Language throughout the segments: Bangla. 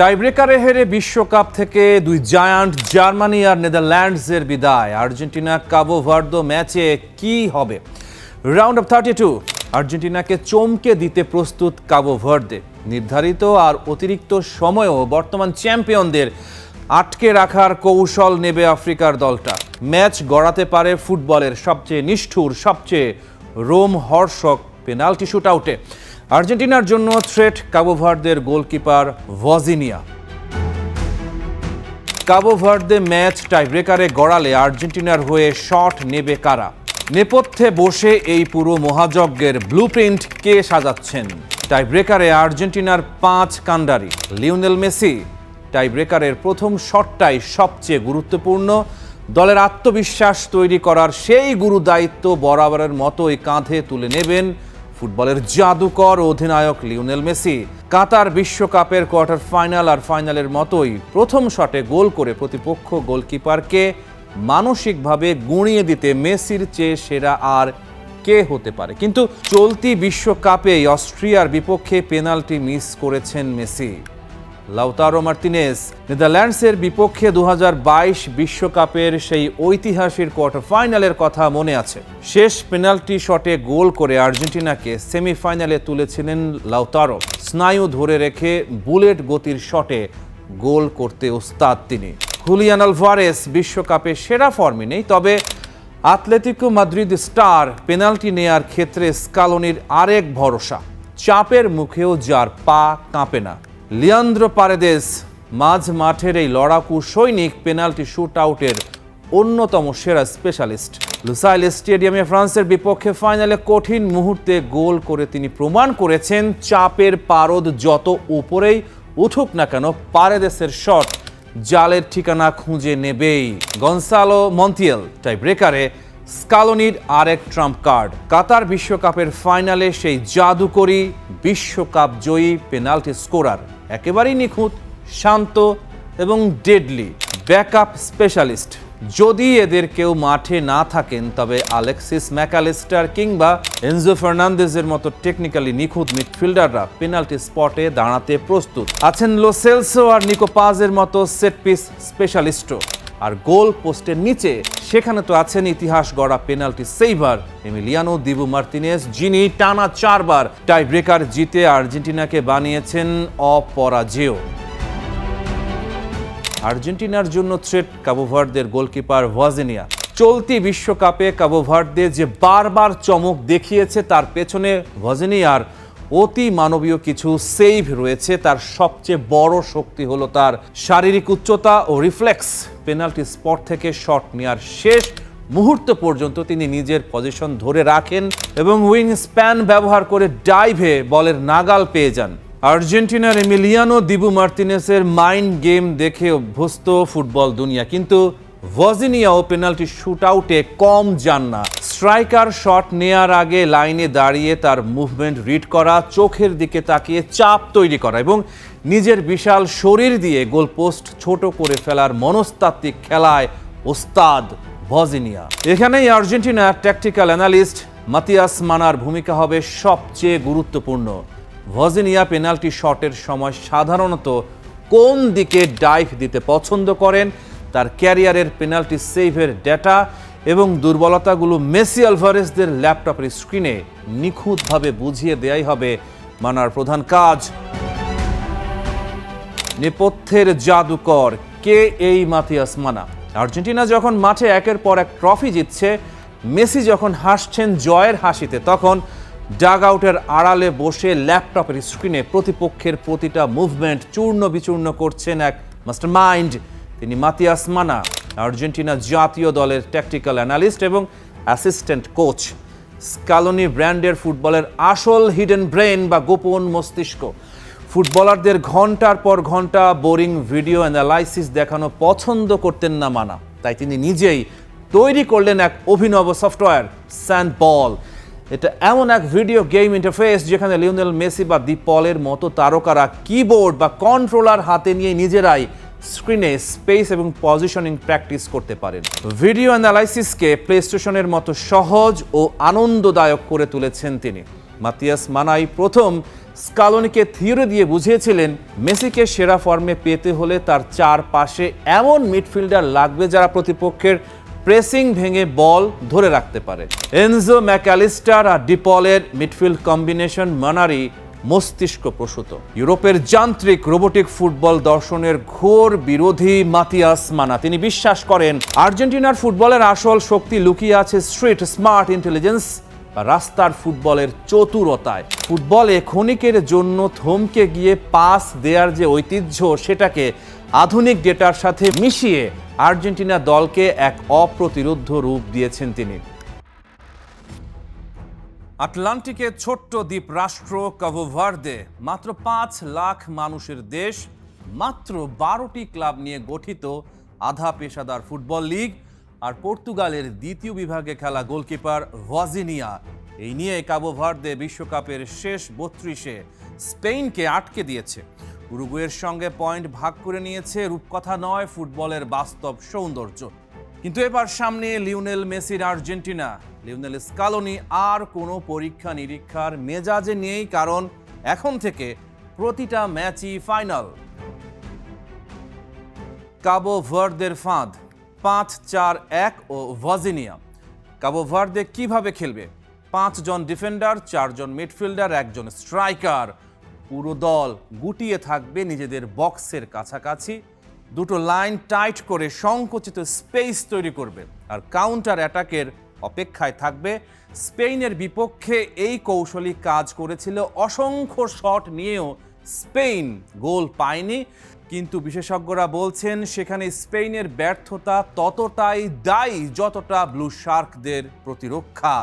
টাইব্রেকারে হেরে বিশ্বকাপ থেকে দুই জায়ান্ট জার্মানি আর নেদারল্যান্ডসের বিদায়। আর্জেন্টিনা কাবো ভার্দে ম্যাচে কি হবে? রাউন্ড অফ 32 আর্জেন্টিনাকে চমকে দিতে প্রস্তুত কাবো ভার্দে। নির্ধারিত আর অতিরিক্ত সময়েও বর্তমান চ্যাম্পিয়নদের আটকে রাখার কৌশল নেবে আফ্রিকার দলটা। ম্যাচ গড়াতে পারে ফুটবলের সবচেয়ে নিষ্ঠুর, সবচেয়ে রোমহর্ষক পেনাল্টি শুটআউটে। আর্জেন্টিনার জন্য থ্রেট কাবো ভার্দের গোলকিপার ভজিনিয়া। কাবো ভার্দে ম্যাচ টাইব্রেকারে গড়ালে আর্জেন্টিনার হয়ে শট নেবে কারা? নেপথ্যে বসে এই পুরো মহাযজ্ঞের ব্লুপ্রিন্ট কে সাজাচ্ছেন? টাইব্রেকারে আর্জেন্টিনার 5 কাণ্ডারি। Lionel Messi. টাইব্রেকারের প্রথম শটটাই সবচেয়ে গুরুত্বপূর্ণ। দলের আত্মবিশ্বাস তৈরি করার সেই গুরু দায়িত্ব বরাবরের মতোই কাঁধে তুলে নেবেন ফুটবলের জাদুকর অধিনায়ক লিওনেল মেসি। কাতার বিশ্বকাপের কোয়ার্টার ফাইনাল আর ফাইনালের মতোই প্রথম শটে গোল করে প্রতিপক্ষ গোলকিপারকে মানসিকভাবে গুঁড়িয়ে দিতে মেসির চেয়ে সেরা আর কে হতে পারে? কিন্তু চলতি বিশ্বকাপে অস্ট্রিয়ার বিপক্ষে পেনাল্টি মিস করেছেন মেসি। Lautaro Martinez. নেদারল্যান্ডসের বিপক্ষে 2022 বিশ্বকাপের সেই ঐতিহাসিক কোয়ার্টার ফাইনালের কথা মনে আছে। শেষ পেনাল্টি শটে গোল করে আর্জেন্টিনাকে সেমিফাইনালে তুলেছিলেন লাউতারো। স্নায়ু ধরে রেখে বুলেট গতির শটে গোল করতে ওস্তাদ তিনি। হুলিয়ান আলভারেস বিশ্বকাপে সেরা ফর্মে নেই, তবে আতলেতিকো মাদ্রিদ স্টার পেনাল্টি নেয়ার ক্ষেত্রে স্কালোনির আরেক ভরসা। চাপের মুখেও যার পা কাঁপে না। লিয়ান্দ্রো পারেদেস মাঝ মাঠের এই লড়াকু সৈনিক পেনাল্টি শুট আউটের অন্যতম সেরা স্পেশালিস্ট। লুসাইল স্টেডিয়ামে ফ্রান্সের বিপক্ষে ফাইনালে কঠিন মুহূর্তে গোল করে তিনি প্রমাণ করেছেন চাপের পারদ যত উপরেই উঠুক না কেন পারেদেসের শট জালের ঠিকানা খুঁজে নেবেই। Gonzalo Montiel. টাইব্রেকারে স্কালোনির আরেক ট্রাম্প কার্ড। কাতার বিশ্বকাপের ফাইনালে সেই জাদুকরী বিশ্বকাপ জয়ী পেনাল্টি স্কোরার, একেবারেই নিখুঁত, শান্ত এবং ডেডলি ব্যাকআপ স্পেশালিস্ট। যদি এদের কেউ মাঠে না থাকেন তবে আলেক্সিস ম্যাকালিস্টার কিংবা এনজো ফার্নান্দেজের মতো টেকনিক্যালি নিখুঁত মিডফিল্ডাররা পেনাল্টি স্পটে দাঁড়াতে প্রস্তুত আছেন। লো সেলসো আর নিকো পাজের মতো সেট পিস স্পেশালিস্টও। আর গোল পোস্টের নিচে সেখানে তো আছেন ইতিহাস গড়া পেনাল্টি সেভার এমিলিয়ানো দিবু মার্তিনেজ, যিনি টানা 4 বার টাই ব্রেকার জিতে আর্জেন্টিনাকে বানিয়েছেন অপরাজেয়। আর্জেন্টিনার জন্য থ্রেট কাবো ভার্দের গোলকিপার ভজিনিয়া। চলতি বিশ্বকাপে কাবো ভার্দে যে বারবার চমক দেখিয়েছে তার পেছনে ভজিনিয়ার অতি মানবীয় কিছু সেভ রয়েছে। তার সবচেয়ে বড় শক্তি হলো তার শারীরিক উচ্চতা ও রিফ্লেক্স। পেনাল্টি স্পট থেকে শট নেওয়ার শেষ মুহূর্ত পর্যন্ত তিনি নিজের পজিশন ধরে রাখেন এবং উইং স্প্যান ব্যবহার করে ডাইভে বলের নাগাল পেয়ে যান। আর্জেন্টিনার এমিলিয়ানো দিবু মার্তিনেজের মাইন্ড গেম দেখে অভ্যস্ত ফুটবল দুনিয়া, কিন্তু ভজিনিয়াও পেনাল্টি শুট আউটে কম যান না। স্ট্রাইকার শট নেয়ার আগে লাইনে দাঁড়িয়ে তার মুভমেন্ট রিড করা, চোখের দিকে তাকিয়ে চাপ তৈরি করা এবং নিজের বিশাল শরীর দিয়ে গোলপোস্ট ছোট করে ফেলার মনস্তাত্ত্বিক খেলায় ওস্তাদ ভজিনিয়া। এখানেই আর্জেন্টিনার ট্যাকটিক্যাল অ্যানালিস্ট মাতিয়াস মানার ভূমিকা হবে সবচেয়ে গুরুত্বপূর্ণ। ভজিনিয়া পেনাল্টি শটের সময় সাধারণত কোন দিকে ডাইভ দিতে পছন্দ করেন, তার ক্যারিয়ারের পেনাল্টি সেভের ডেটা এবং দুর্বলতাগুলো মেসি আলভারেজদের ল্যাপটপের স্ক্রিনে নিখুঁতভাবে বুঝিয়ে দেয়াই হবে মানার প্রধান কাজ। নেপথ্যের জাদুকর কে এই মাতিয়াস মানা? আর্জেন্টিনা যখন মাঠে একের পর এক ট্রফি জিতছে, মেসি যখন হাসছেন জয়ের হাসিতে, তখন ডাগ আউটের আড়ালে বসে ল্যাপটপের স্ক্রিনে প্রতিপক্ষের প্রতিটা মুভমেন্ট চূর্ণ বিচূর্ণ করছেন এক মাস্টার মাইন্ড। তিনি মাতিয়াস মানা, আর্জেন্টিনা জাতীয় দলের ট্যাকটিক্যাল অ্যানালিস্ট এবং অ্যাসিস্ট্যান্ট কোচ। স্কালোনি ব্র্যান্ডের ফুটবলের আসল হিডেন ব্রেন বা গোপন মস্তিষ্ক। ফুটবলারদের ঘন্টার পর ঘন্টা বোরিং ভিডিও অ্যানালাইসিস দেখানো পছন্দ করতেন না মানা, তাই তিনি নিজেই তৈরি করলেন এক অভিনব সফটওয়্যার, স্যান্ড বল। এটা এমন এক ভিডিও গেম ইন্টারফেস যেখানে লিওনেল মেসি বা দি পলের মতো তারকারা কিবোর্ড বা কন্ট্রোলার হাতে নিয়ে নিজেরাই স্ক্রিনে স্পেস এবং পজিশনিং প্র্যাকটিস করতে পারেন। ভিডিও অ্যানালাইসিসকে প্লে স্টেশনের মতো সহজ ও আনন্দদায়ক করে তুলেছেন তিনি। মাতিয়াস মানাই প্রথম স্কালোনিকে থিওরি দিয়ে বুঝিয়েছিলেন মেসিকে সেরা ফর্মে পেতে হলে তার চারপাশে এমন মিডফিল্ডার লাগবে যারা প্রতিপক্ষের প্রেসিং ভেঙে বল ধরে রাখতে পারে। এনজো ম্যাকঅ্যালিস্টার আর ডিপলের মিডফিল্ড কম্বিনেশন মানারি মস্তিষ্ক প্রসূত। ইউরোপের যান্ত্রিক রোবোটিক ফুটবল দর্শনের ঘোর বিরোধী মাতিয়াস মানা। তিনি বিশ্বাস করেন আর্জেন্টিনার ফুটবলের আসল শক্তি লুকিয়ে আছে স্ট্রিট স্মার্ট ইন্টেলিজেন্স বা রাস্তার ফুটবলের চতুরতায়। ফুটবলে ক্ষণিকের জন্য থমকে গিয়ে পাস দেওয়ার যে ঐতিহ্য, সেটাকে আধুনিক ডেটার সাথে মিশিয়ে আর্জেন্টিনা দলকে এক অপ্রতিরোধ্য রূপ দিয়েছেন তিনি। আটলান্টিকের ছোট্ট দ্বীপ রাষ্ট্র কাবো ভার্দে, মাত্র 5 লাখ মানুষের দেশ, মাত্র 12টি ক্লাব নিয়ে গঠিত আধা পেশাদার ফুটবল লিগ আর পর্তুগালের দ্বিতীয় বিভাগে খেলা গোলকিপার ভজিনিয়া। এই নিয়ে কাবো ভার্দে বিশ্বকাপের শেষ 32-এ স্পেনকে আটকে দিয়েছে। উরুগুয়ের সঙ্গে পয়েন্ট ভাগ করে নিয়েছে, রূপকথা নয়, ফুটবলের বাস্তব সৌন্দর্য। কিন্তু এবার সামনে লিওনেল মেসির আর্জেন্টিনা। লিওনেল স্কালোনি আর কোনো পরীক্ষা নিরীক্ষার মেজাজে নেই, কারণ এখন থেকে প্রতিটা ম্যাচই ফাইনাল। কাবো ভার্দের ফাঁদ 5-4-1 ও ভজিনিয়া। কাবো ভার্দে কিভাবে খেলবে? 5 জন ডিফেন্ডার, 4 জন মিডফিল্ডার, 1 জন স্ট্রাইকার। পুরো দল গুটিয়ে থাকবে নিজেদের বক্সের কাছাকাছি, দুটো লাইন টাইট করে সংকুচিত স্পেস তৈরি করবে আর কাউন্টার অ্যাটাকের অপেক্ষায় থাকবে। স্পেনের বিপক্ষে এই কৌশলী কাজ করেছিল, অসংখ্য শট নিয়েও স্পেন গোল পায়নি। কিন্তু বিশেষজ্ঞরা বলছেন সেখানে স্পেনের ব্যর্থতা ততটাই দায়ী যতটা ব্লু শার্কদের প্রতিরক্ষা।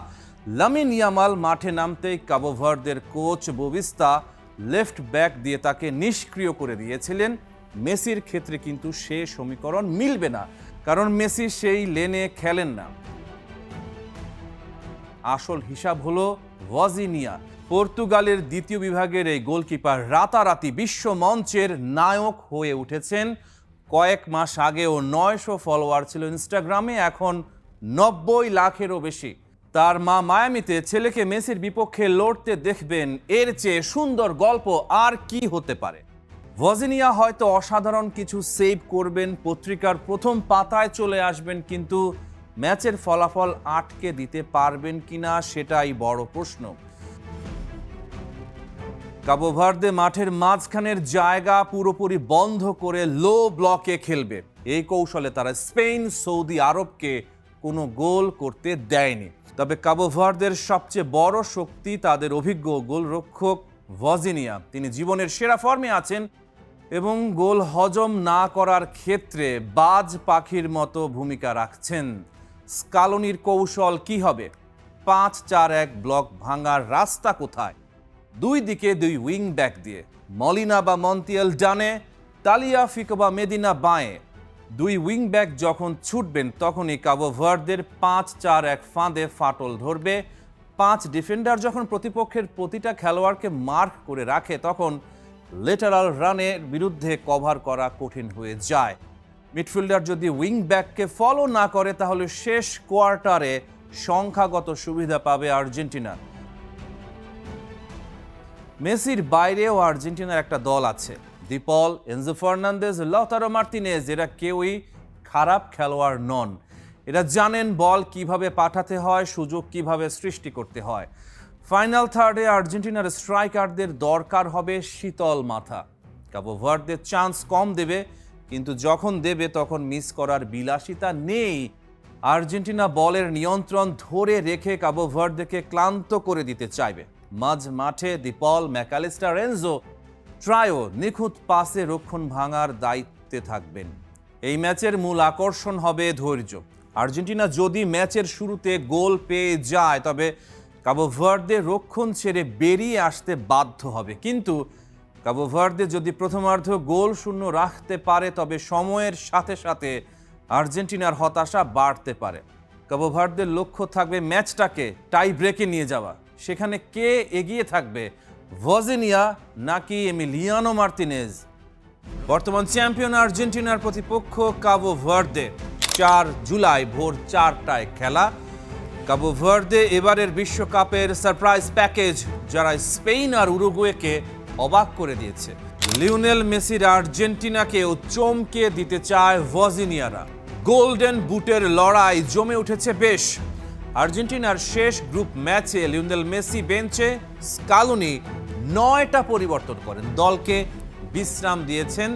লামিন ইয়ামাল মাঠে নামতেই কাবো ভার্দের কোচ বোভিস্তা লেফট ব্যাক দিয়ে তাকে নিষ্ক্রিয় করে দিয়েছিলেন। মেসির ক্ষেত্রে কিন্তু সে সমীকরণ মিলবে না, কারণ মেসি সেই লেনে খেলেন না। আসল হিসাব হলো ভজিনিয়া। পর্তুগালের দ্বিতীয় বিভাগের এই গোলকিপার রাতারাতি বিশ্ব মঞ্চের নায়ক হয়ে উঠেছেন। কয়েক মাস আগেও 900 ফলোয়ার ছিল ইনস্টাগ্রামে, এখন 90 লাখেরও বেশি। তার মা মায়ামিতে ছেলেকে মেসির বিপক্ষে লড়তে দেখবেন, এর চেয়ে সুন্দর গল্প আর কি হতে পারে? ভজিনিয়া হয়তো অসাধারণ কিছু সেভ করবেন, পত্রিকার প্রথম পাতায় চলে আসবেন, কিন্তু ম্যাচের ফলাফল আটকে দিতে পারবেন কিনা সেটাই বড় প্রশ্ন। কাবো ভার্দে মাঠের মাঝখানের জায়গা পুরোপুরি বন্ধ করে লো ব্লকে খেলবে। এই কৌশলে তারা স্পেন, সৌদি আরবকে কোনো গোল করতে দেয়নি। তবে কাবো ভার্দের সবচেয়ে বড় শক্তি তাদের অভিজ্ঞ গোলরক্ষক ভজিনিয়া। তিনি জীবনের সেরা ফর্মে আছেন এবং গোল হজম না করার ক্ষেত্রে বাজ পাখির মতো ভূমিকা রাখছেন। স্কালোনির কৌশল কি হবে? 5-4-1 ব্লক ভাঙার রাস্তা কোথায়? দুই দিকে 2 উইং ব্যাক দিয়ে, মলিনা বা মন্তিয়াল ডানে, তালিয়াফিকো বা মেদিনা বাঁয়ে। 2 উইং ব্যাক যখন ছুটবেন তখনই কাবো ভার্দের 5-4-1 ফাঁদে ফাটল ধরবে। 5 ডিফেন্ডার যখন প্রতিপক্ষের প্রতিটা খেলোয়াড়কে মার্ক করে রাখে, তখন লেটারাল রানের বিরুদ্ধে কভার করা কঠিন হয়ে যায়। মিডফিল্ডার যদি উইং ব্যাককে ফলো না করে, তাহলে শেষ কোয়ার্টারে সংখ্যাগত সুবিধা পাবে আর্জেন্টিনা। মেসির বাইরেও আর্জেন্টিনার একটা দল আছে, De Paul, Enzo Fernandez, Lautaro Martinez. এরা কেউই খারাপ খেলোয়াড় নন। এরা জানেন বল কিভাবে পাঠাতে হয়, সুযোগ কিভাবে সৃষ্টি করতে হয়। ফাইনাল থার্ডে আর্জেন্টিনার স্ট্রাইকারদের দরকার হবে শীতল মাথা। কাবো ভার্দে চান্স কম দেবে, কিন্তু যখন দেবে তখন মিস করার বিলাসিতা নেই। আর্জেন্টিনা বলের নিয়ন্ত্রণ ধরে রেখে কাবো ভার্দেকে ক্লান্ত করে দিতে চাইবে। মাঝ মাঠে ডিপল, ম্যাকঅ্যালিস্টার, এনজো ট্রায়ো নিখুঁত পাসে রক্ষণ ভাঙার দায়িত্বে থাকবেন। এই ম্যাচের মূল আকর্ষণ হবে ধৈর্য। আর্জেন্টিনা যদি ম্যাচের শুরুতে গোল পেয়ে যায়, তবে কাবো ভার্দে রক্ষণ ছেড়ে বেরিয়ে আসতে বাধ্য হবে। কিন্তু কাবো ভার্দে যদি প্রথমার্ধ গোল শূন্য রাখতে পারে, তবে সময়ের সাথে সাথে আর্জেন্টিনার হতাশা বাড়তে পারে। কাবো ভার্দের লক্ষ্য থাকবে ম্যাচটাকে টাই ব্রেকে নিয়ে যাওয়া। সেখানে কে এগিয়ে থাকবে, ভজিনিয়া নাকি এমিলিয়ানো মার্তিনেজ? বর্তমান চ্যাম্পিয়ন আর্জেন্টিনার প্রতিপক্ষ কাবো ভার্দে। 4 জুলাই ভোর 4টায় খেলা। কাবো ভার্দে এবারের বিশ্বকাপের সারপ্রাইজ প্যাকেজ, যারা স্পেন আর উরুগুয়েকে অবাক করে দিয়েছে। লিওনেল মেসির আর্জেন্টিনাকেও চমকে দিতে চায় ভজিনিয়ারা। গোল্ডেন বুটের লড়াই জমে উঠেছে বেশ। আর্জেন্টিনার শেষ গ্রুপ ম্যাচে লিওনেল মেসি বেঞ্চে, স্কালোনি 9টা পরিবর্তন করেন, দলকে বিশ্রাম দিয়েছেন।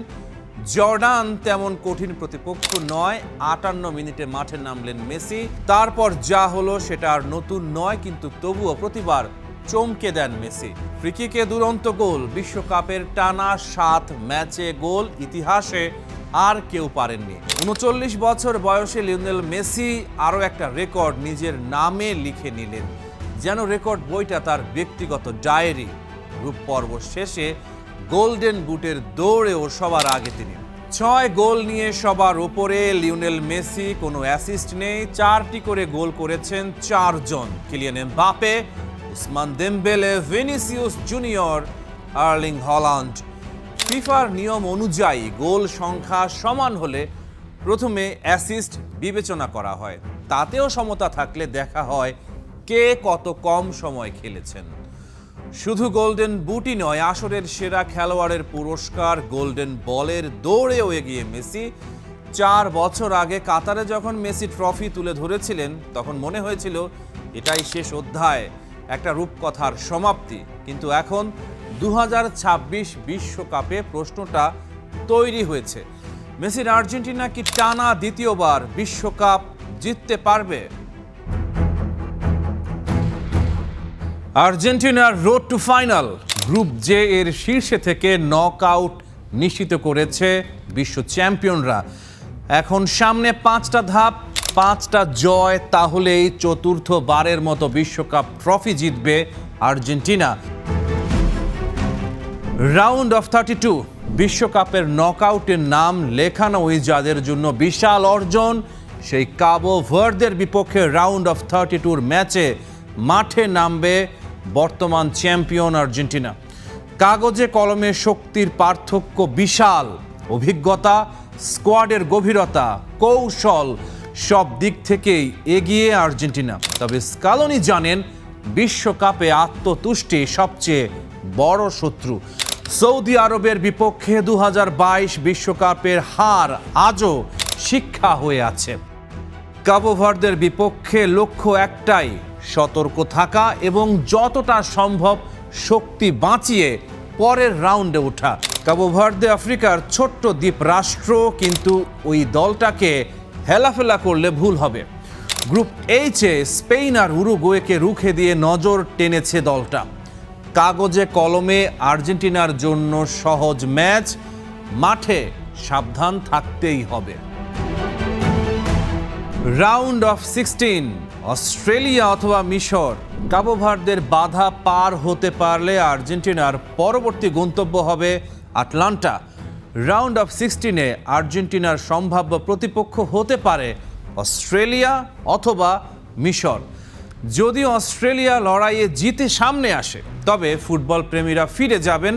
জর্ডান তেমন কঠিন প্রতিপক্ষ নয়, 58 মিনিটে মাঠে নামলেন মেসি। তারপর যা হলো সেটা আর নতুন নয়, কিন্তু তবুও প্রতিবার চমকে দেন মেসি। ফ্রিকিকে দুরন্ত গোল, বিশ্বকাপের টানা 7 ম্যাচে গোল, ইতিহাসে আর কেউ পারেননি। 39 বছর বয়সে লিওনেল মেসি আরও একটা রেকর্ড নিজের নামে লিখে নিলেন, যেন রেকর্ড বইটা তার ব্যক্তিগত ডায়েরি। গ্রুপ পর্ব শেষে গোল্ডেন বুটের দৌড়েও সবার আগে তিনি। 6 গোল নিয়ে সবার ওপরে লিওনেল মেসি, কোনো অ্যাসিস্ট নেই। 4টি করে গোল করেছেন 4 জন, Kylian Mbappe, Ousmane Dembele, Vinicius Junior, Erling Haaland. ফিফার নিয়ম অনুযায়ী গোল সংখ্যা সমান হলে প্রথমে অ্যাসিস্ট বিবেচনা করা হয়, তাতেও সমতা থাকলে দেখা হয় কে কত কম সময় খেলেছেন। শুধু গোল্ডেন বুটই নয়, আসরের সেরা খেলোয়াড়ের পুরস্কার গোল্ডেন বলের দৌড়েও এগিয়ে মেসি। 4 বছর আগে কাতারে যখন মেসি ট্রফি তুলে ধরেছিলেন, তখন মনে হয়েছিল এটাই শেষ অধ্যায়, একটা রূপকথার সমাপ্তি। কিন্তু এখন 2026 বিশ্বকাপে প্রশ্নটা তৈরি হয়েছে, মেসির আর্জেন্টিনা কি টানা দ্বিতীয়বার বিশ্বকাপ জিততে পারবে? আর্জেন্টিনার road to final. Group J এর শীর্ষে থেকে নকআউট নিশ্চিত করেছে বিশ্ব চ্যাম্পিয়নরা। এখন সামনে 5টা ধাপ, 5টা জয়, তাহলেই চতুর্থবারের মতো বিশ্বকাপ ট্রফি জিতবে আর্জেন্টিনা। রাউন্ড অফ 32 বিশ্বকাপের নকআউটের নাম লেখানো ওই যাদের জন্য বিশাল অর্জন। সেই কাবো ভার্দের বিপক্ষে রাউন্ড অফ 32 ম্যাচে মাঠে নামবে বর্তমান চ্যাম্পিয়ন আর্জেন্টিনা। কাগজে কলমে শক্তির পার্থক্য বিশাল, অভিজ্ঞতা, স্কোয়াডের গভীরতা, কৌশল, সব দিক থেকেই এগিয়ে আর্জেন্টিনা। তবে স্কালোনি জানেন বিশ্বকাপে আত্মতুষ্টি সবচেয়ে বড় শত্রু। সৌদি আরবের বিপক্ষে 2022 বিশ্বকাপের হার আজও শিক্ষা হয়ে আছে। কাবো ভার্দের বিপক্ষে লক্ষ্য একটাই, সতর্ক থাকা এবং যতটা সম্ভব শক্তি বাঁচিয়ে পরের রাউন্ডে ওঠা। কাবো ভার্দে আফ্রিকার ছোট্ট দ্বীপ রাষ্ট্র, কিন্তু ওই দলটাকে হেলাফেলা করলে ভুল হবে। গ্রুপ এইচে স্পেন আর উরুগুয়েকে রুখে দিয়ে নজর টেনেছে দলটা। কাগজে কলমে আর্জেন্টিনার জন্য সহজ ম্যাচ, মাঠে সাবধান থাকতেই হবে। রাউন্ড অফ 16 অস্ট্রেলিয়া অথবা মিশর। কাবো ভার্দের বাধা পার হতে পারলে আর্জেন্টিনার পরবর্তী গন্তব্য হবে আটলান্টা। রাউন্ড অফ 16-এ আর্জেন্টিনার সম্ভাব্য প্রতিপক্ষ হতে পারে অস্ট্রেলিয়া অথবা মিশর। যদি অস্ট্রেলিয়া লড়াইয়ে জিতে সামনে আসে, তবে ফুটবল প্রেমীরা ফিরে যাবেন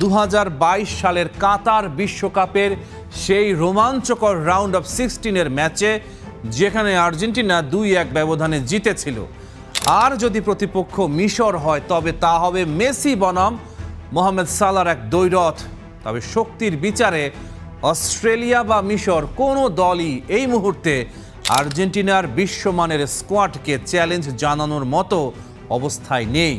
2022 সালের কাতার বিশ্বকাপের সেই রোমাঞ্চকর রাউন্ড অফ 16-এর ম্যাচে, যেখানে আর্জেন্টিনা 2-1 ব্যবধানে জিতেছিল। আর যদি প্রতিপক্ষ মিশর হয়, তবে তা হবে মেসি বনাম মোহাম্মদ সালার এক দ্বৈরথ। তবে শক্তির বিচারে অস্ট্রেলিয়া বা মিশর কোনো দলই এই মুহূর্তে আর্জেন্টিনার বিশ্বমানের স্কোয়াডকে চ্যালেঞ্জ জানানোর মতো অবস্থায় নেই।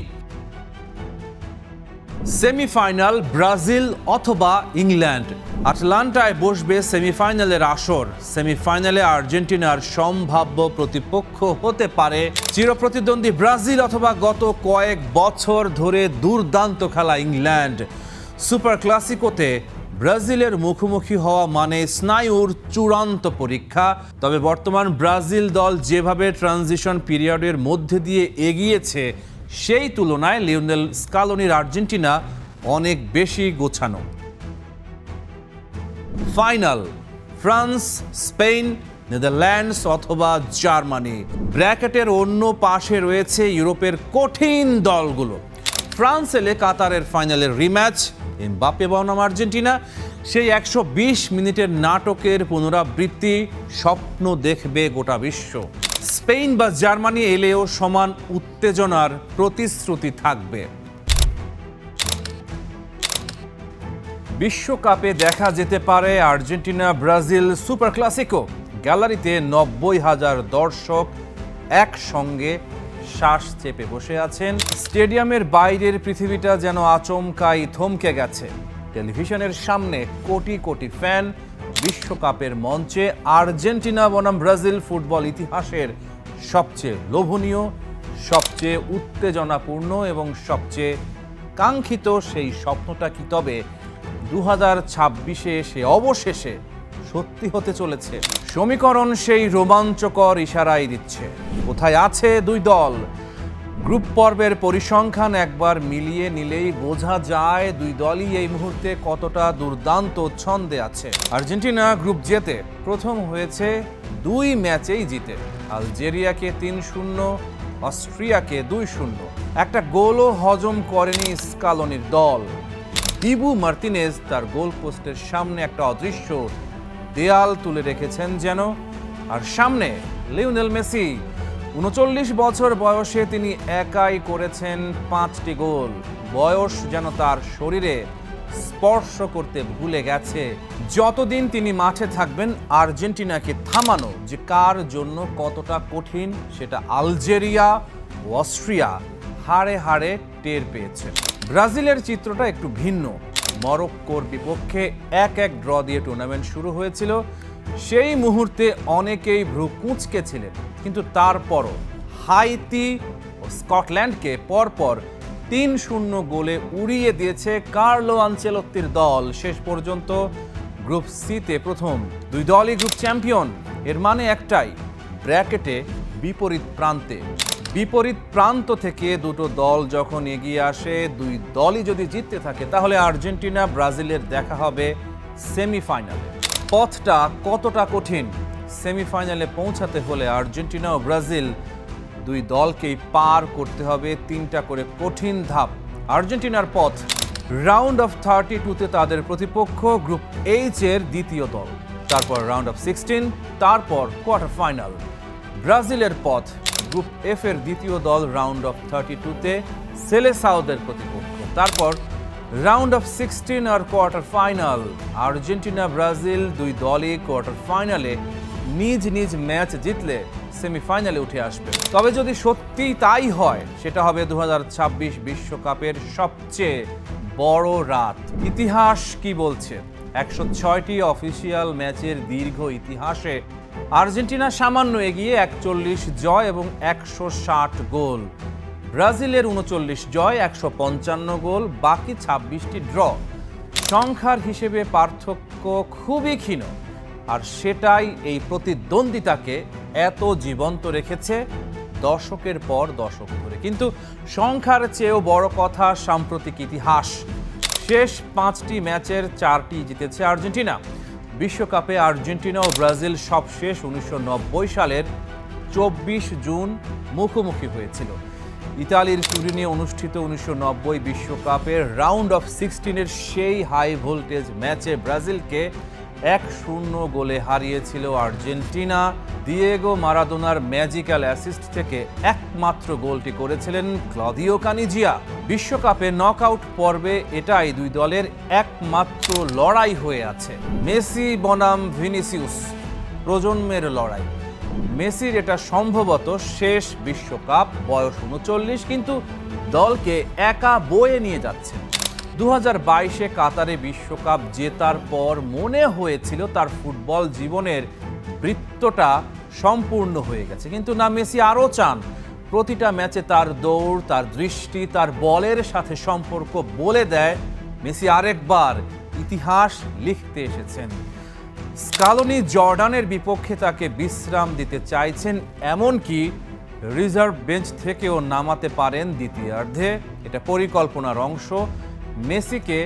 সেমিফাইনাল ব্রাজিল অথবা ইংল্যান্ড। আটলান্টায় বসবে সেমিফাইনালের আসর। সেমিফাইনালে আর্জেন্টিনার সম্ভাব্য প্রতিপক্ষ হতে পারে চিরপ্রতিদ্বন্দ্বী ব্রাজিল অথবা গত কয়েক বছর ধরে দুর্দান্ত খেলা ইংল্যান্ড। সুপার ক্লাসিকোতে ব্রাজিলের মুখোমুখি হওয়া মানে স্নায়ুর চূড়ান্ত পরীক্ষা। তবে বর্তমান ব্রাজিল দল যেভাবে ট্রানজিশন পিরিয়ডের মধ্যে দিয়ে এগিয়েছে, সেই তুলনায় লিওনেল স্কালোনির আর্জেন্টিনা অনেক বেশি গোছানো। ফাইনাল ফ্রান্স, স্পেন, নেদারল্যান্ডস অথবা জার্মানি। ব্র্যাকেটের অন্য পাশে রয়েছে ইউরোপের কঠিন দলগুলো। ফ্রান্স এলে কাতারের ফাইনালের রিম্যাচ, এমবাপ্পে বনাম আর্জেন্টিনা, সেই 120 মিনিটের নাটকের পুনরাবৃত্তি স্বপ্ন দেখবে গোটা বিশ্ব। স্পেন বা জার্মানি এলেও সমান উত্তেজনার প্রতিশ্রুতি থাকবে। বিশ্বকাপে দেখা যেতে পারে আর্জেন্টিনা ব্রাজিল সুপার ক্লাসিকো। গ্যালারিতে 90,000 দর্শক একসঙ্গে শ্বাস চেপে বসে আছেন। স্টেডিয়ামের বাইরের পৃথিবীটা যেন আচমকাই থমকে গেছে। টেলিভিশনের সামনে কোটি কোটি ফ্যান। বিশ্বকাপের মঞ্চে আর্জেন্টিনা বনাম ব্রাজিল ফুটবল ইতিহাসের সবচেয়ে লোভনীয়, সবচেয়ে উত্তেজনাপূর্ণ এবং সবচেয়ে কাঙ্ক্ষিত সেই স্বপ্নটা কি তবে 2026-এ এসে অবশেষে সত্যি হতে চলেছে? সমীকরণ সেই রোমাঞ্চকর ইশারাই দিচ্ছে। কোথায় আছে দুই দল? গ্রুপ পর্বের পরিসংখ্যান একবার মিলিয়ে নিলেই বোঝা যায় দুই দলই এই মুহূর্তে কতটা দুর্দান্ত ছন্দে আছে। আর্জেন্টিনা গ্রুপ জেতে প্রথম হয়েছে 2 ম্যাচেই জিতে। আলজেরিয়াকে 3-0, অস্ট্রিয়াকে 2-0। একটা গোলও হজম করেনি স্কালোনির দল। দিবু মার্তিনেজ তার গোল পোস্টের সামনে একটা অদৃশ্য দেয়াল তুলে রেখেছেন যেন। আর সামনে লিওনেল মেসি। 39 বছর বয়সে তিনি একাই করেছেন 5টি গোল। বয়স যেন তার শরীরে স্পর্শ করতে ভুলে গেছে। যতদিন তিনি মাঠে থাকবেন আর্জেন্টিনাকে থামানো যে কার জন্য কতটা কঠিন সেটা আলজেরিয়া ও অস্ট্রিয়া হাড়ে হাড়ে টের পেয়েছে। ব্রাজিলের চিত্রটা একটু ভিন্ন। মরক্কোর বিপক্ষে 1-1 ড্র দিয়ে টুর্নামেন্ট শুরু হয়েছিল। সেই মুহূর্তে অনেকেই ভ্রু কুঁচকেছিলেন, কিন্তু তারপরও হাইতি ও স্কটল্যান্ডকে পরপর 3-0 গোলে উড়িয়ে দিয়েছে কার্লো আনচেলত্তির দল। শেষ পর্যন্ত গ্রুপ সিতে প্রথম দুই দলই গ্রুপ চ্যাম্পিয়ন। এর মানে একটাই, ব্র্যাকেটে বিপরীত প্রান্ত থেকে দুটো দল যখন এগিয়ে আসে, দুই দলই যদি জিততে থাকে তাহলে আর্জেন্টিনা ব্রাজিলের দেখা হবে সেমিফাইনালে। পথটা কতটা কঠিন? সেমিফাইনালে পৌঁছাতে হলে আর্জেন্টিনা ও ব্রাজিল দুই দলকেই পার করতে হবে 3টা করে কঠিন ধাপ। আর্জেন্টিনার পথ রাউন্ড অফ 32-তে তাদের প্রতিপক্ষ গ্রুপ এইচ এর দ্বিতীয় দল, তারপর রাউন্ড অফ 16, তারপর কোয়ার্টার ফাইনাল। ব্রাজিলের পথ গ্রুপ এফ এর দ্বিতীয় দল রাউন্ড অফ 32-তে সেলেসাওদের প্রতিপক্ষ, তারপর রাউন্ড অফ 16 আর কোয়ার্টার ফাইনাল। আর্জেন্টিনা ব্রাজিল দুই দলই কোয়ার্টার ফাইনালে নিজ নিজ ম্যাচ জিতলে সেমিফাইনালে উঠে আসবে। তবে যদি সত্যিই তাই হয় সেটা হবে 2026 বিশ্বকাপের সবচেয়ে বড় রাত। ইতিহাস কি বলছে? 106টি অফিসিয়াল ম্যাচের দীর্ঘ ইতিহাসে আর্জেন্টিনা সামান্য এগিয়ে 41 জয় এবং 160 গোল। ব্রাজিলের 39 জয়, 155 গোল, বাকি 26টি ড্র। সংখ্যার হিসেবে পার্থক্য খুবই ক্ষীণ, আর সেটাই এই প্রতিদ্বন্দ্বিতাকে এত জীবন্ত রেখেছে দশকের পর দশক ধরে। কিন্তু সংখ্যার চেয়েও বড় কথা সাম্প্রতিক ইতিহাস। শেষ 5টি ম্যাচের 4টি জিতেছে আর্জেন্টিনা। বিশ্বকাপে আর্জেন্টিনা ও ব্রাজিল সবশেষ 1990 সালের 24 জুন মুখোমুখি হয়েছিল। ইতালির তুরিনে অনুষ্ঠিত 1990 বিশ্বকাপের রাউন্ড অফ 16-এর সেই হাই ভোল্টেজ ম্যাচে ব্রাজিলকে 1-0 গোলে হারিয়েছিল আর্জেন্টিনা। দিয়েগো মারাদোনার ম্যাজিক্যাল অ্যাসিস্ট থেকে একমাত্র গোলটি করেছিলেন ক্লদিও কানিজিয়া। বিশ্বকাপে নকআউট পর্বে এটাই দুই দলের একমাত্র লড়াই হয়ে আছে। মেসি বনাম ভিনিসিউস, প্রজন্মের লড়াই। মেসির এটা সম্ভবত শেষ বিশ্বকাপ, বয়স 39, কিন্তু দলকে একা বয়ে নিয়ে যাচ্ছে। 2022-এ কাতারে বিশ্বকাপ জেতার পর মনে হয়েছিল তার ফুটবল জীবনের বৃত্তটা সম্পূর্ণ হয়ে গেছে, কিন্তু না, মেসি আরও চান প্রতিটা ম্যাচে তার দৌড়, তার দৃষ্টি, তার বলের সাথে সম্পর্ক বলে দেয় মেসি আরেকবার ইতিহাস লিখতে এসেছেন। স্কালোনি জর্ডানের বিপক্ষে তাকে বিশ্রাম দিতে চাইছেন, এমনকি রিজার্ভ বেঞ্চ থেকেও নামাতে পারেন দ্বিতীয়ার্ধে। এটা পরিকল্পনার অংশ। মেসিকে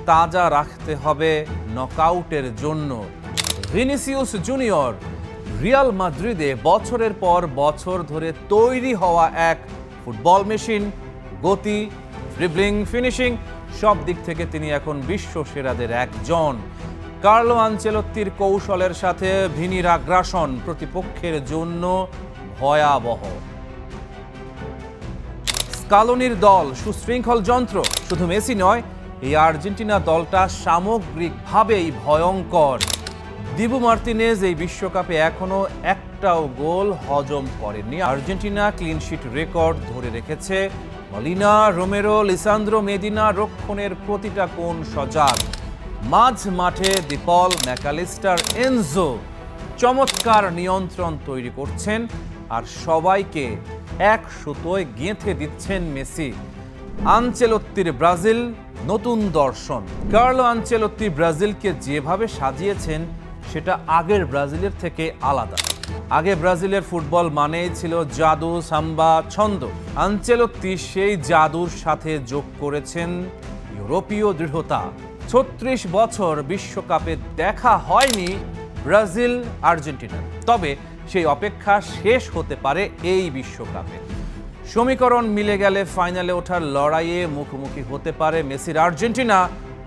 তাজা রাখতে হবে নকআউটের জন্য। ভিনিসিউস জুনিয়র রিয়াল মাদ্রিদে বছরের পর বছর ধরে তৈরি হওয়া এক ফুটবল মেশিন। গতি, ড্রিবলিং, ফিনিশিং সব দিক থেকে তিনি এখন বিশ্ব সেরাদের একজন। কার্লো আনচেলত্তির কৌশলের সাথে ভিনির আগ্রাসন প্রতিপক্ষের জন্য ভয়াবহ। স্কালোনির দল সুশৃঙ্খল যন্ত্র, শুধু মেসি নয়, এই আর্জেন্টিনা দলটা সামগ্রিকভাবেই ভয়ঙ্কর। দিবু মার্তিনেজ এই বিশ্বকাপে এখনো একটাও গোল হজম করেননি। আর্জেন্টিনা ক্লিনশিট রেকর্ড ধরে রেখেছে। মলিনা, রোমেরো, লিসান্দ্রো মেদিনা রক্ষণের প্রতিটা কোণ সজাগ। মাঝ মাঠে দিপল, ম্যাকালিস্টার, এনজো চমৎকার নিয়ন্ত্রণ তৈরি করছেন, আর সবাইকে এক সুতোয় গেঁথে দিচ্ছেন মেসি। আনচেলত্তির ব্রাজিল নতুন দর্শন। কার্লো আনচেলত্তি ব্রাজিলকে যেভাবে সাজিয়েছেন সেটা আগের ব্রাজিলের থেকে আলাদা। আগে ব্রাজিলের ফুটবল মানেই ছিল জাদু, সাম্বা, ছন্দ। আনচেলত্তি সেই জাদুর সাথে যোগ করেছেন ইউরোপীয় দৃঢ়তা। ৩৬ বছর বিশ্বকাপে দেখা হয়নি ব্রাজিল আর্জেন্টিনা, তবে সেই অপেক্ষা শেষ হতে পারে এই বিশ্বকাপে। সমীকরণ মিলে গেলে ফাইনালে ওঠার লড়াইয়ে মুখোমুখি হতে পারে মেসির আর্জেন্টিনা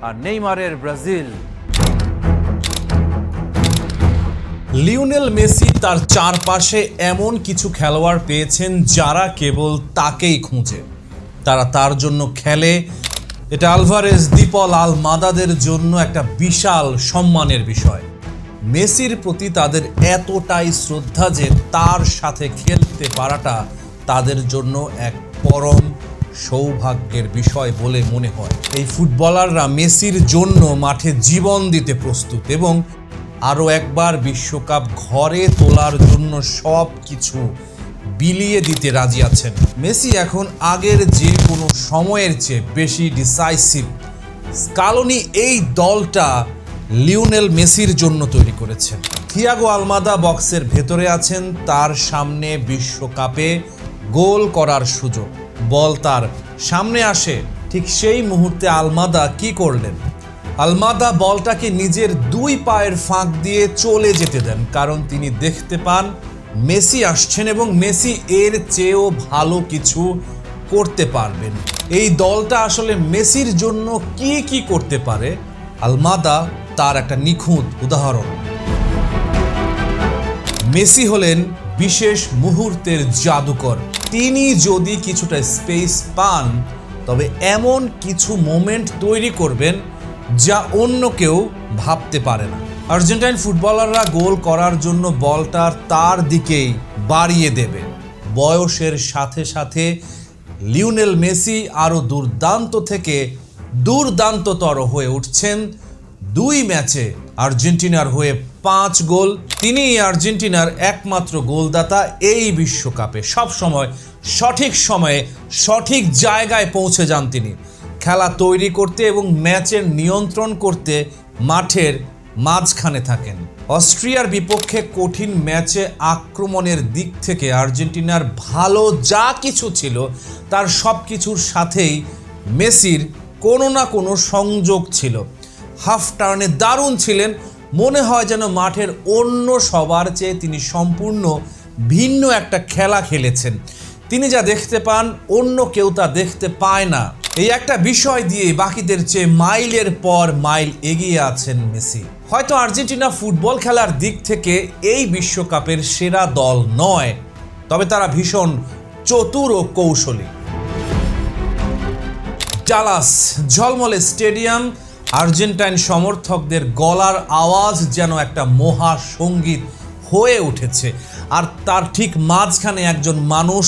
আর নেইমারের ব্রাজিল। লিওনেল মেসি তার চারপাশে এমন কিছু খেলোয়াড় পেয়েছেন যারা কেবল তাকেই খুঁজে, তারা তার জন্য খেলে। এটা আলভারেজ, দিপল, আলমাদাদের জন্য একটা বিশাল সম্মানের বিষয়। মেসির প্রতি তাদের এতটাই শ্রদ্ধা যে তার সাথে খেলতে পারাটা তাদের জন্য এক পরম সৌভাগ্যের বিষয় বলে মনে হয়। এই ফুটবলাররা মেসির জন্য মাঠে জীবন দিতে প্রস্তুত এবং আরও একবার বিশ্বকাপ ঘরে তোলার জন্য সব কিছু বিলিয়ে দিতে রাজি আছেন। মেসি এখন আগের যে কোনো সময়ের চেয়ে বেশি ডিসাইসিভ। স্কালোনি এই দলটা লিওনেল মেসির জন্য তৈরি করেছেন। থিয়াগো আলমাদা বক্সের ভেতরে আছেন, তার সামনে বিশ্বকাপে গোল করার সুযোগ। বল তার সামনে আসে, ঠিক সেই মুহূর্তে আলমাদা কি করলেন? আলমাদা বলটাকে নিজের দুই পায়ের ফাঁক দিয়ে চলে যেতে দেন, কারণ তিনি দেখতে পান মেসি আসছেন এবং মেসি এর চেয়েও ভালো কিছু করতে পারবেন। এই দলটা আসলে মেসির জন্য কি কি করতে পারে, আলমাদা তার একটা নিখুঁত উদাহরণ। মেসি হলেন বিশেষ মুহূর্তের জাদুকর। তিনি যদি কিছুটা স্পেস পান তবে এমন কিছু মোমেন্ট তৈরি করবেন যা অন্য কেউ ভাবতে পারে না। আর্জেন্টাইন ফুটবলাররা গোল করার জন্য বলটা তার দিকেই বাড়িয়ে দেবে। বয়সের সাথে সাথে লিওনেল মেসি আরও দুর্দান্ত থেকে দুর্দান্ততর হয়ে উঠছেন। 2 ম্যাচে আর্জেন্টিনার হয়ে 5 গোল। তিনি আর্জেন্টিনার একমাত্র গোলদাতা এই বিশ্বকাপে। সব সময় সঠিক সময়ে সঠিক জায়গায় পৌঁছে যান তিনি, খেলা তৈরি করতে এবং ম্যাচের নিয়ন্ত্রণ করতে মাঠের মাঝখানে থাকেন। অস্ট্রিয়ার বিপক্ষে কঠিন ম্যাচে আক্রমণের দিক থেকে আর্জেন্টিনার ভালো যা কিছু ছিল তার সব কিছুর সাথেই মেসির কোনো না কোনো সংযোগ ছিল। হাফ টার্নে দারুণ ছিলেন, মনে হয় যেন মাঠের অন্য সবার চেয়ে তিনি সম্পূর্ণ ভিন্ন একটা খেলা খেলেছেন। তিনি যা দেখতে পান অন্য কেউ তা দেখতে পায় না। এই একটা বিষয় দিয়ে বাকিদের চেয়ে মাইলের পর মাইল এগিয়ে আছেন মেসি। হয়তো আর্জেন্টিনা ফুটবল খেলার দিক থেকে এই বিশ্বকাপের সেরা দল নয়, তবে তারা ভীষণ চতুর ও কৌশলী। ডালাস ঝলমলে স্টেডিয়াম, আর্জেন্টাইন সমর্থকদের গলার আওয়াজ যেন একটা মহা সঙ্গীত হয়ে উঠেছে। আর তার ঠিক মাঝখানে একজন মানুষ,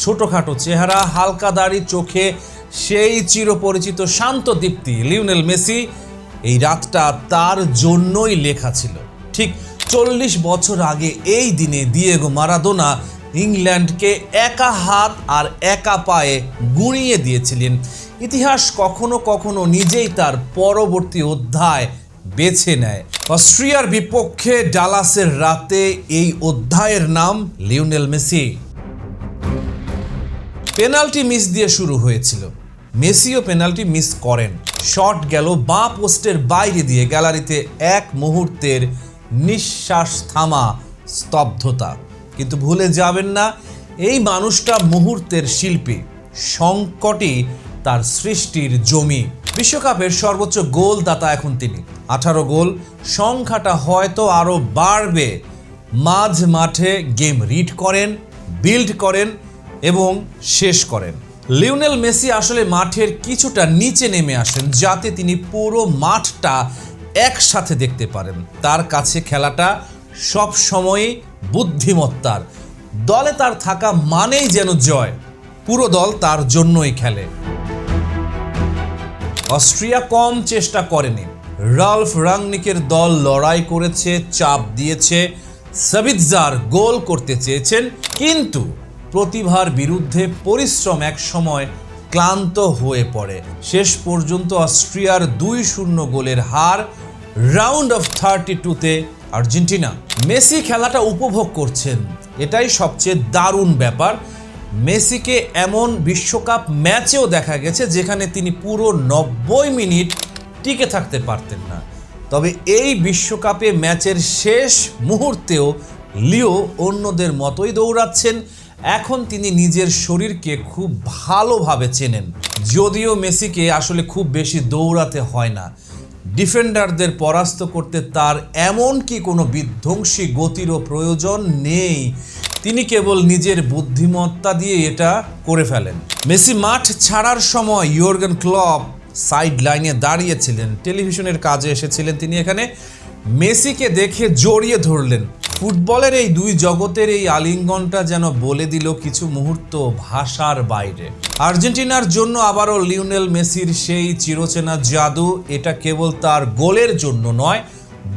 ছোটখাটো চেহারা, হালকা দাড়ি, চোখে সেই চিরপরিচিত শান্ত দীপ্তি, লিওনেল মেসি। এই রাতটা তার জন্যই লেখা ছিল। ঠিক 40 বছর আগে এই দিনে দিয়েগো মারাদোনা ইংল্যান্ডকে একা হাত আর একা পায়ে গুঁড়িয়ে দিয়েছিলেন। ইতিহাস কখনো কখনো নিজেই তার পরবর্তী অধ্যায় বেছে নেয়। অস্ট্রিয়ার বিপক্ষে ডালাসের রাতে এই অধ্যায়ের নাম লিওনেল মেসি। পেনাল্টি মিস দিয়ে শুরু হয়েছিল। মেসিও পেনাল্টি মিস করেন। শট গেল বাঁ পোস্টের বাইরে দিয়ে। গ্যালারিতে এক মুহূর্তের নিঃশ্বাস থামা, স্তব্ধতা। কিন্তু ভুলে যাবেন না, এই মানুষটা মুহূর্তের শিল্পী। সংকটই তার সৃষ্টির জমি। বিশ্বকাপের সর্বোচ্চ গোলদাতা এখন তিনি। 18 গোল। সংখ্যাটা হয়তো আরও বাড়বে। মাঝ মাঠে গেম রিড করেন, বিল্ড করেন এবং শেষ করেন। লিওনেল মেসি আসলে মাঠের কিছুটা নিচে নেমে আসেন যাতে তিনি পুরো মাঠটা একসাথে দেখতে পারেন। তার কাছে খেলাটা সব সময়ই বুদ্ধিমত্তার। দলে তার থাকা মানেই যেন জয়, পুরো দল তার জন্যই খেলে। অস্ট্রিয়া কম চেষ্টা করেনি। রাল্ফ রাংনিকের দল লড়াই করেছে, চাপ দিয়েছে, সাবিৎজার গোল করতে চেয়েছেন, কিন্তু প্রতিভার বিরুদ্ধে পরিশ্রম এক সময় ক্লান্ত হয়ে পড়ে। শেষ পর্যন্ত অস্ট্রিয়ার 2-0 গোলের হার রাউন্ড অফ 32-তে আর্জেন্টিনা। মেসি খেলাটা উপভোগ করছেন, এটাই সবচেয়ে দারুণ ব্যাপার। মেসিকে এমন বিশ্বকাপ ম্যাচেও দেখা গেছে যেখানে তিনি পুরো 90 মিনিট টিকে থাকতে পারতেন না। তবে এই বিশ্বকাপে ম্যাচের শেষ মুহূর্তেও লিও অন্যদের মতোই দৌড়াচ্ছেন। এখন তিনি নিজের শরীরকে খুব ভালোভাবে চেনেন। যদিও মেসিকে আসলে খুব বেশি দৌড়াতে হয় না, ডিফেন্ডারদের পরাস্ত করতে তার এমন কি কোনো বিধ্বংসী গতিরও প্রয়োজন নেই। তিনি কেবল নিজের বুদ্ধিমত্তা দিয়ে এটা করে ফেলেন। মেসি মাঠ ছাড়ার সময় ইয়র্গেন ক্লপ সাইড লাইনে দাঁড়িয়েছিলেন, টেলিভিশনের কাজে এসেছিলেন তিনি এখানে। মেসিকে দেখে জড়িয়ে ধরলেন। ফুটবলের এই দুই জগতের এই আলিঙ্গনটা যেন বলে দিল কিছু মুহূর্ত ভাষার বাইরে। আর্জেন্টিনার জন্য আবারও লিওনেল মেসির সেই চিরচেনা জাদু। এটা কেবল তার গোলের জন্য নয়,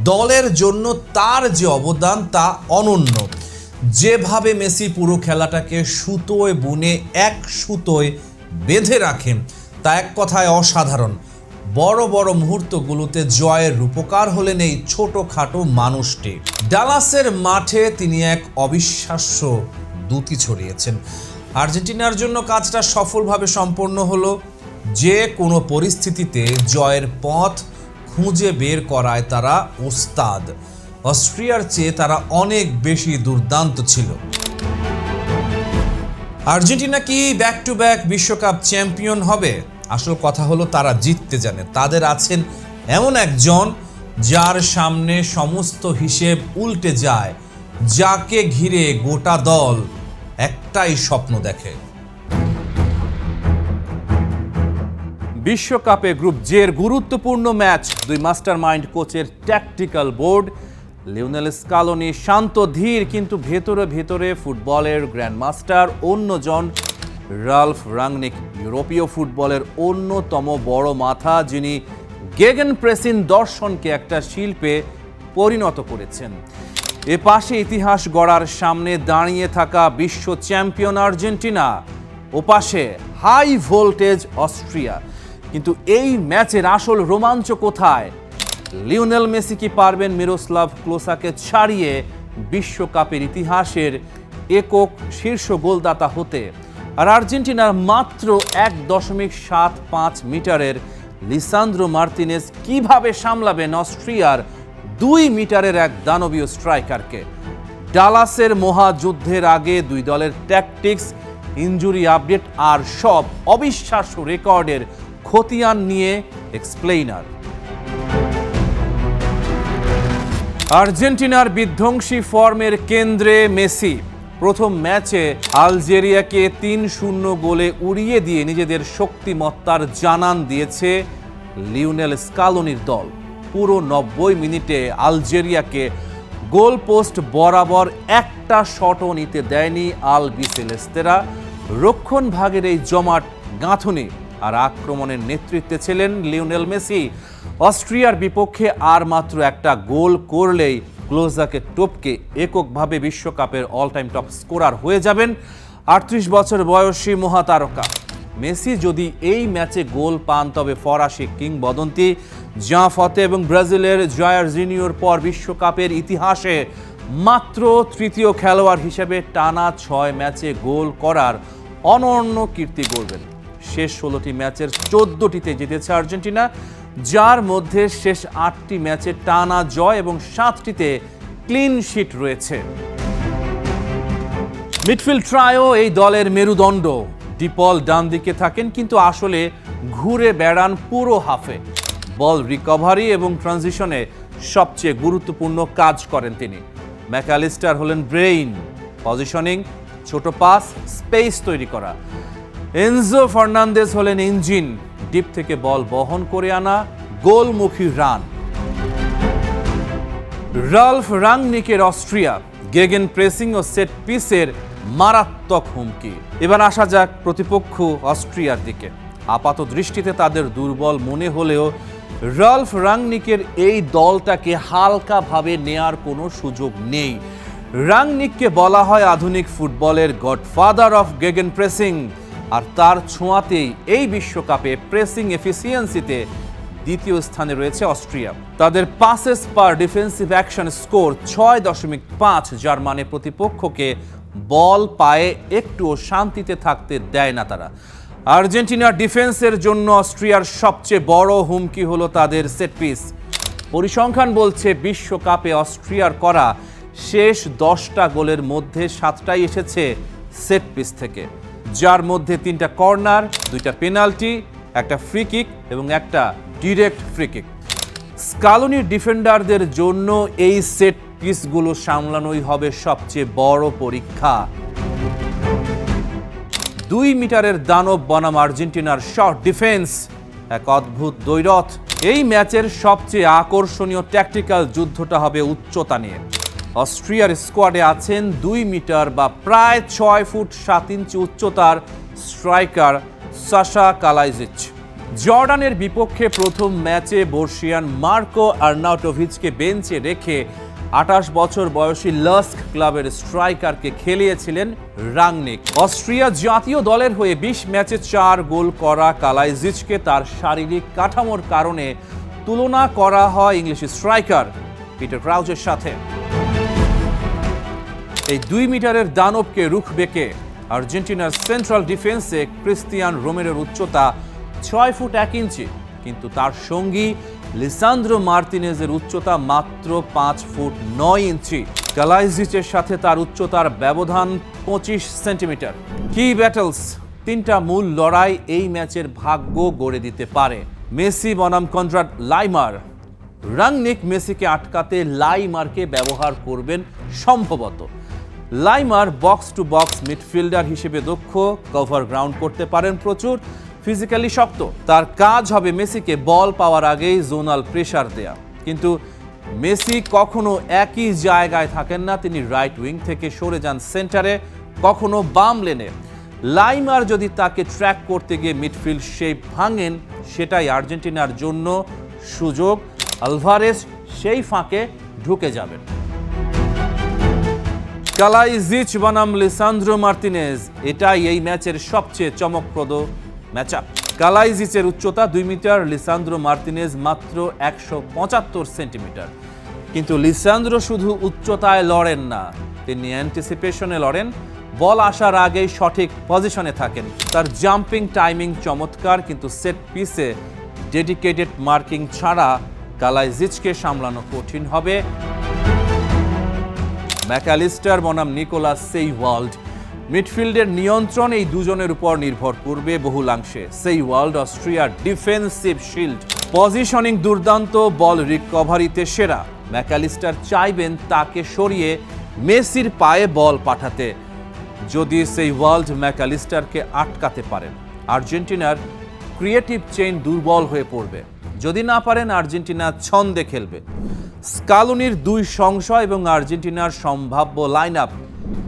দলের জন্য তার যে অবদান তা অনন্য। যেভাবে মেসি পুরো খেলাটাকে সুতোয় বুনে এক সুতোয় বেঁধে রাখেন তা এক কথায় অসাধারণ। বড় বড় মুহূর্তগুলোতে জয়ের রূপকার হলেন এই ছোটখাটো মানুষটি। ডালাসের মাঠে তিনি এক অবিশ্বাস্য দ্যুতি ছড়িয়েছেন। আর্জেন্টিনার জন্য কাজটা সফলভাবে সম্পন্ন হলো। যে কোনো পরিস্থিতিতে জয়ের পথ খুঁজে বের করায় তারা ওস্তাদ। অস্ট্রিয়ার চেয়ে তারা অনেক বেশি দুর্দান্ত ছিল। আর্জেন্টিনা কি ব্যাক টু ব্যাক বিশ্বকাপ চ্যাম্পিয়ন হবে? আসল কথা হলো তারা জিততে জানে। তাদের আছেন এমন একজন যার সামনে সমস্ত হিসেব উল্টে যায়, যাকে ঘিরে গোটা দল একটাই স্বপ্ন দেখে। বিশ্বকাপে গ্রুপ জের গুরুত্বপূর্ণ ম্যাচ, দুই মাস্টারমাইন্ড কোচের ট্যাকটিক্যাল বোর্ড। লিওনেল স্কালোনি শান্ত ধীর, কিন্তু ভেতরে ভেতরে ফুটবলের গ্র্যান্ডমাস্টার। অন্যজন রাল্ফ রাংনিক, ইউরোপীয় ফুটবলের অন্যতম বড় মাথা, যিনি গেগেন প্রেসিং দর্শনকে একটা শিল্পে পরিণত করেছেন। এ পাশে ইতিহাস গড়ার সামনে দাঁড়িয়ে থাকা বিশ্ব চ্যাম্পিয়ন আর্জেন্টিনা, ওপাশে হাই ভোল্টেজ অস্ট্রিয়া। কিন্তু এই ম্যাচের আসল রোমাঞ্চ কোথায়? লিওনেল মেসি কি পারবেন মিরোস্লাভ ক্লোসাকে ছাড়িয়ে বিশ্বকাপের ইতিহাসের একক শীর্ষ গোলদাতা হতে? আর আর্জেন্টিনার মাত্র 1.75 মিটারের লিসান্দ্রো মার্তিনেজ কিভাবে সামলাবেন অস্ট্রিয়ার 2 মিটারের এক দানবীয় স্ট্রাইকারকে? ডালাসের মহাযুদ্ধের আগে দুই দলের ট্যাকটিক্স, ইনজুরি আপডেট আর সব অবিশ্বাস্য রেকর্ডের খতিয়ান নিয়ে এক্সপ্লেইনার। আর্জেন্টিনার বিধ্বংসী ফর্মের কেন্দ্রে মেসি। প্রথম ম্যাচে আলজেরিয়াকে 3-0 গোলে উড়িয়ে দিয়ে নিজেদের শক্তিমত্তার জানান দিয়েছে লিওনেল স্কালোনির দল। পুরো 90 মিনিটে আলজেরিয়াকে গোল পোস্ট বরাবর একটা শটও নিতে দেয়নি আলবিসেলেস্তেরা। রক্ষণ ভাগের এই জমাট গাঁথনি আর আক্রমণের নেতৃত্বে ছিলেন লিওনেল মেসি। অস্ট্রিয়ার বিপক্ষে আর মাত্র একটা গোল করলেই ক্লোজাকে টপকে এককভাবে বিশ্বকাপের অল টাইম টপ স্কোরার হয়ে যাবেন 38 বছর বয়সী মহাতারকা। মেসি যদি এই ম্যাচে গোল পান তবে ফরাসি কিংবদন্তি জাঁ ফতে এবং ব্রাজিলের জায়ার জিনিয়র পর বিশ্বকাপের ইতিহাসে মাত্র তৃতীয় খেলোয়াড় হিসেবে টানা 6 ম্যাচে গোল করার অনন্য কীর্তি গড়বেন। শেষ 16টি ম্যাচের 14টিতে জিতেছে আর্জেন্টিনা, যার মধ্যে শেষ 8টি ম্যাচে টানা জয় এবং 7টিতে ক্লিন শিট রয়েছে। মিডফিল্ড ট্রায়ো এই দলের মেরুদণ্ড। ডিপল ডান দিকে থাকেন, কিন্তু আসলে ঘুরে বেড়ান পুরো হাফে। বল রিকভারি এবং ট্রানজিশনে সবচেয়ে গুরুত্বপূর্ণ কাজ করেন তিনি। ম্যাকঅ্যালিস্টার হলেন ব্রেইন, পজিশনিং, ছোট পাস, স্পেস তৈরি করা। এনজো ফার্নান্দেজ হলেন ইঞ্জিন, ডিপ থেকে বল বহন করে আনা, গোলমুখী run. Ralph রাংনিকের Austria gegen pressing ও সেট পিসের মারাত্মক হুমকি। এবার আসা যাক প্রতিপক্ষ অস্ট্রিয়ার দিকে। আপাত দৃষ্টিতে তাদের দুর্বল মনে হলেও রাল্ফ রাংনিকের এই দলটাকে হালকাভাবে নেয়ার কোনো সুযোগ নেই। রাংনিককে বলা হয় আধুনিক ফুটবলের গডফাদার অফ গেগেন প্রেসিং, আর তার ছোঁয়াতেই এই বিশ্বকাপে প্রেসিং এফিসিয়েন্সিতে দ্বিতীয় স্থানে রয়েছে অস্ট্রিয়া। তাদের পাসেস পার ডিফেন্সিভ অ্যাকশন স্কোর 6.5, যার মানে প্রতিপক্ষকে বল পায়ে একটুও শান্তিতে থাকতে দেয় না তারা। আর্জেন্টিনার ডিফেন্সের জন্য অস্ট্রিয়ার সবচেয়ে বড় হুমকি হলো তাদের সেট পিস। পরিসংখ্যান বলছে বিশ্বকাপে অস্ট্রিয়ার করা শেষ 10টা গোলের মধ্যে 7টাই এসেছে সেট পিস থেকে, যার মধ্যে 3টা কর্নার, 2টা পেনাল্টি, একটা ফ্রি কিক এবং একটা ডিরেক্ট ফ্রি কিক। স্কালোনির ডিফেন্ডারদের জন্য এই সেট পিসগুলো সামলানোই হবে সবচেয়ে বড় পরীক্ষা। 2 মিটারের দানব বনাম আর্জেন্টিনার শর্ট ডিফেন্স, এক অদ্ভুত দ্বৈরথ। এই ম্যাচের সবচেয়ে আকর্ষণীয় ট্যাকটিক্যাল যুদ্ধটা হবে উচ্চতা নিয়ে। অস্ট্রিয়ার স্কোয়াডে আছেন 2 মিটার বা প্রায় 6 ফুট 7 ইঞ্চি উচ্চতার স্ট্রাইকার সাশা কালাইজিচ। জর্ডানের বিপক্ষে প্রথম ম্যাচে বর্ষিয়ান মার্কো আর্নাউটোভিচকে বেঞ্চে রেখে 28 বছর বয়সী লাস্ক ক্লাবের স্ট্রাইকারকে খেলিয়েছিলেন রাংনিক। অস্ট্রিয়া জাতীয় দলের হয়ে 20 ম্যাচে 4 গোল করা কালাইজিচকে তার শারীরিক কাঠামোর কারণে তুলনা করা হয় ইংলিশ স্ট্রাইকার পিটার ক্রাউচের সাথে। এই 2 মিটারের দানবকে রুখবে কে? আর্জেন্টিনার সেন্ট্রাল ডিফেন্সে ক্রিস্তিয়ান রোমেরোর উচ্চতা 6 ফুট 1 ইঞ্চি, কিন্তু তার সঙ্গী লিসান্দ্রো মার্তিনেজের উচ্চতা মাত্র 5 ফুট 9 ইঞ্চি। কালাইজিচের সাথে তার উচ্চতার ব্যবধান 25 সেন্টিমিটার। কি ব্যাটলস, 3টা মূল লড়াই এই ম্যাচের ভাগ্য গড়ে দিতে পারে। মেসি বনাম কনরাড লাইমার। রাংনিক মেসিকে আটকাতে লাইমারকে ব্যবহার করবেন সম্ভবত। Laimer box to box midfielder হিসেবে দক্ষ, কভার গ্রাউন্ড করতে পারেন প্রচুর, ফিজিক্যালি শক্ত। তার কাজ হবে মেসিকে বল পাওয়ার আগেই জোনাল প্রেসার দেয়া। কিন্তু মেসি কখনো একই জায়গায় থাকেন না, তিনি রাইট উইং থেকে সরে যান সেন্টারে, কখনো বাম লেনে। লাইমার যদি তাকে ট্র্যাক করতে গিয়ে মিডফিল্ড শেপ ভাঙেন, সেটাই আর্জেন্টিনার জন্য সুযোগ। আলভারেজ সেই ফাঁকে ঢুকে যাবেন। কালাইজিচ বনাম লিসান্দ্রো মার্তিনেজ, এটাই এই ম্যাচের সবচেয়ে চমকপ্রদ ম্যাচআপ। কালাইজিচের উচ্চতা 2 মিটার, লিসান্দ্রো মার্তিনেজ মাত্র 175 সেন্টিমিটার। কিন্তু লিসান্দ্রো শুধু উচ্চতায় লড়েন না, তিনি অ্যান্টিসিপেশনে লড়েন, বল আসার আগেই সঠিক পজিশনে থাকেন। তার জাম্পিং টাইমিং চমৎকার, কিন্তু সেট পিসে ডেডিকেটেড মার্কিং ছাড়া কালাইজিচকে সামলানো কঠিন হবে। ম্যাকালিস্টার বনাম নিকোলাস সেইওয়াল্ড, মিডফিল্ডের নিয়ন্ত্রণ এই দুজনের উপর নির্ভর করবে বহুলাংশে। সেইওয়াল্ড অস্ট্রিয়ার ডিফেন্সিভ শিল্ড, পজিশনিং দুর্দান্ত, বল রিকভারিতে সেরা। ম্যাকালিস্টার চাইবেন তাকে সরিয়ে মেসির পায়ে বল পাঠাতে। যদি সেইওয়াল্ড ম্যাকালিস্টারকে আটকাতে পারেন, আর্জেন্টিনার ক্রিয়েটিভ চেইন দুর্বল হয়ে পড়বে। যদি না পারেন, আর্জেন্টিনা ছন্দে খেলবে। স্কালোনির 2 সংশয় এবং আর্জেন্টিনার সম্ভাব্য লাইন আপ।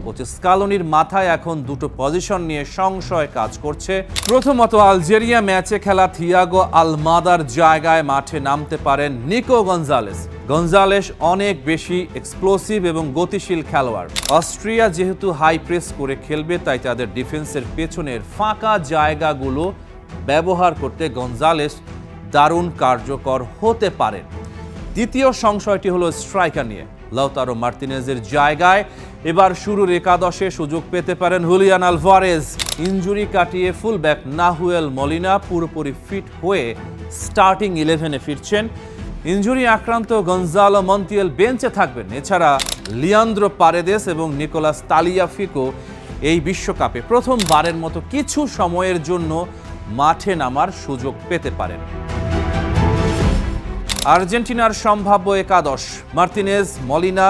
কোচ স্কালোনির মাথায় এখন 2টো পজিশন নিয়ে সংশয় কাজ করছে। প্রথমত, আলজেরিয়া ম্যাচে খেলা থিয়াগো আলমাদার জায়গায় মাঠে নামতে পারেন নিকো গঞ্জালেস। গঞ্জালেস অনেক বেশি এক্সপ্লোসিভ এবং গতিশীল খেলোয়াড়। অস্ট্রিয়া যেহেতু হাই প্রেস করে খেলবে, তাই তাদের ডিফেন্সের পেছনের ফাঁকা জায়গাগুলো ব্যবহার করতে গঞ্জালেস দারুণ কার্যকর হতে পারেন। দ্বিতীয় সংশয়টি হলো স্ট্রাইকার নিয়ে। লাউতারো মার্তিনেজের জায়গায় এবার শুরুর একাদশে সুযোগ পেতে পারেন হুলিয়ান আলভারেজ। ইনজুরি কাটিয়ে ফুলব্যাক নাহুয়েল মলিনা পুরোপুরি ফিট হয়ে স্টার্টিং 11-এ ফিরছেন। ইনজুরি আক্রান্ত গঞ্জালো মন্টিয়েল বেঞ্চে থাকবেন। এছাড়া লিয়ান্দ্রো পারেদেস এবং নিকোলাস তালিয়াফিকো এই বিশ্বকাপে প্রথমবারের মতো কিছু সময়ের জন্য মাঠে নামার সুযোগ পেতে পারেন। আর্জেন্টিনার সম্ভাব্য একাদশ: Martinez, Molina,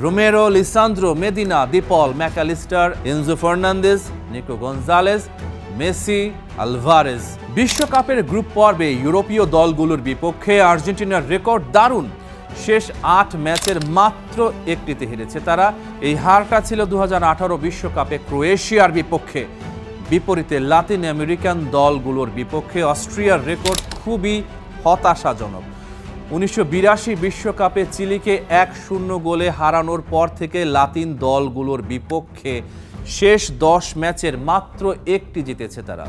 Romero, Lisandro, Medina, De Paul, Mac Allister, Enzo Fernandez, Nico Gonzalez, Messi, Alvarez. বিশ্বকাপের গ্রুপ পর্বে ইউরোপীয় দলগুলোর বিপক্ষে আর্জেন্টিনার রেকর্ড দারুণ। শেষ 8 ম্যাচের মাত্র একটিতে হেরেছে তারা। এই হারটা ছিল 2018 বিশ্বকাপে ক্রোয়েশিয়ার বিপক্ষে। বিপরীতে লাতিন আমেরিকান দলগুলোর বিপক্ষে অস্ট্রিয়ার রেকর্ড খুবই হতাশাজনক। 1982 বিশ্বকাপে চিলিকে 1-0 গোলে হারানোর পর থেকে লাতিন দলগুলোর বিপক্ষে শেষ 10 ম্যাচের মাত্র একটি জিতেছে তারা।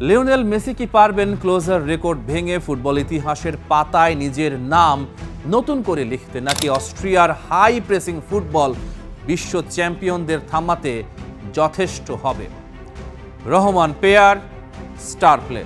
লিওনেল মেসি কি পারবেন ক্লোজার রেকর্ড ভেঙে ফুটবল ইতিহাসের পাতায় নিজের নাম নতুন করে লিখতে, নাকি অস্ট্রিয়ার হাই প্রেসিং ফুটবল বিশ্ব চ্যাম্পিয়নদের থামাতে যথেষ্ট হবে? Rahman pair, star play.